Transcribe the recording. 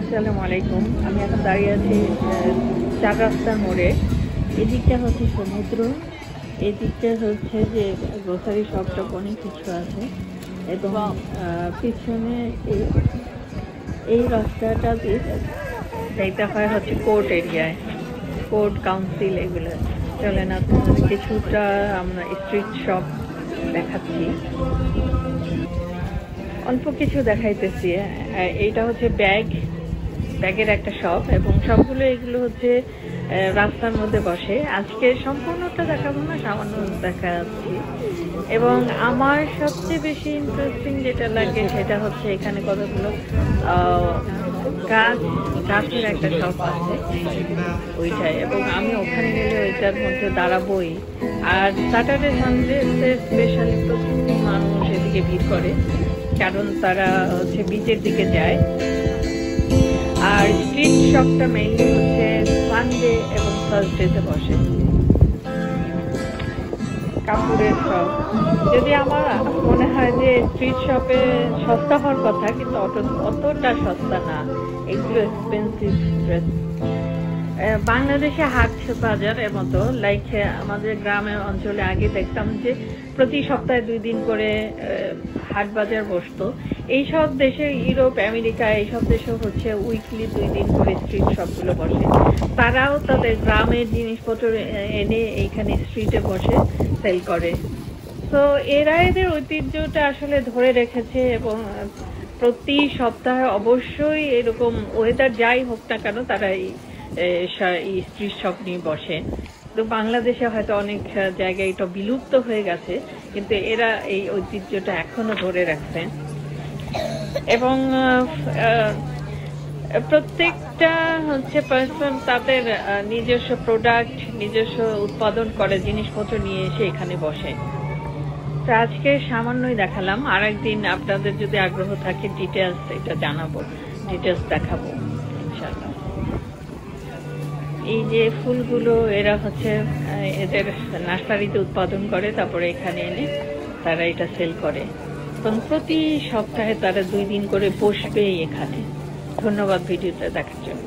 আসসালামু আলাইকুম। আমি এখন দাঁড়িয়ে আছি চার রাস্তার মোড়ে। এদিকটা হচ্ছে সমুদ্র, এদিকটা হচ্ছে যে গ্রোসারি শপ টপ অনেক কিছু আছে এবং পিছনে এই রাস্তাটা দিয়ে যাইতে হয় হচ্ছে কোর্ট এরিয়ায়, কোর্ট কাউন্সিল এগুলো। চলেন আপনার কিছুটা আমরা স্ট্রিট শপ দেখাচ্ছি, অল্প কিছু দেখাইতেছি। এইটা হচ্ছে ব্যাগের একটা শপ এবং সবগুলো এগুলো হচ্ছে রাস্তার মধ্যে বসে। আজকে সম্পূর্ণটা দেখাবো না, সামান্য দেখাচ্ছি। এবং আমার সবচেয়ে বেশি ইন্টারেস্টিং যেটা লাগে সেটা হচ্ছে এখানে কতগুলো গাছের একটা শপ আছে ওইটাই, এবং আমি ওখানে গেলে ওইটার মধ্যে দাঁড়াবোই। আর স্যাটারডে সানডেতে স্পেশালি প্রচুর মানুষ এদিকে ভিড় করে, কারণ তারা হচ্ছে বিচের দিকে যায়। আর স্ট্রিট শপটা মেইনলি হচ্ছে সানডে এবং থার্সডেতে বসে। কাপড়ের শপ, যদি আমার মনে হয় যে স্ট্রিট শপে সস্তা হওয়ার কথা, কিন্তু অতটা সস্তা না, এগুলো এক্সপেন্সিভ ড্রেস। বাংলাদেশে হাট বাজারের মতো, লাইক আমাদের গ্রামের অঞ্চলে আগে দেখতাম যে প্রতি সপ্তাহে 2 দিন করে হাট বাজার বসতো। এইসব দেশে, ইউরোপ, আমেরিকা এইসব দেশে হচ্ছে উইকলি 2 দিন করে স্ট্রিট শপগুলো বসে। তারাও তাদের গ্রামের জিনিসপত্র এনে এইখানে স্ট্রিটে বসে সেল করে। তো এরা এদের ঐতিহ্যটা আসলে ধরে রেখেছে এবং প্রতি সপ্তাহে অবশ্যই এরকম ওয়েদার যাই হোক না কেন তারা এই স্ট্রিট শপ নিয়ে বসে। তো বাংলাদেশে হয়তো অনেক জায়গায় এটা বিলুপ্ত হয়ে গেছে, কিন্তু এরা এই ঐতিহ্যটা এখনো ধরে রাখছে। এবং প্রত্যেকটা হচ্ছে পার্সন তাদের নিজস্ব প্রোডাক্ট, নিজস্ব উৎপাদন করে জিনিসপত্র নিয়ে এসে এখানে বসে। তো আজকে সামান্যই দেখালাম, আর একদিন আপনাদের যদি আগ্রহ থাকে ডিটেলস এটা জানাবো, ডিটেলস দেখাবো ইনশাআল্লাহ। এই যে ফুলগুলো এরা হচ্ছে এদের নার্সারিতে উৎপাদন করে, তারপরে এখানে এনে তারা এটা সেল করে এবং প্রতি সপ্তাহে তারা 2 দিন করে বসবে এখানে। ধন্যবাদ ভিডিওটা দেখার জন্য।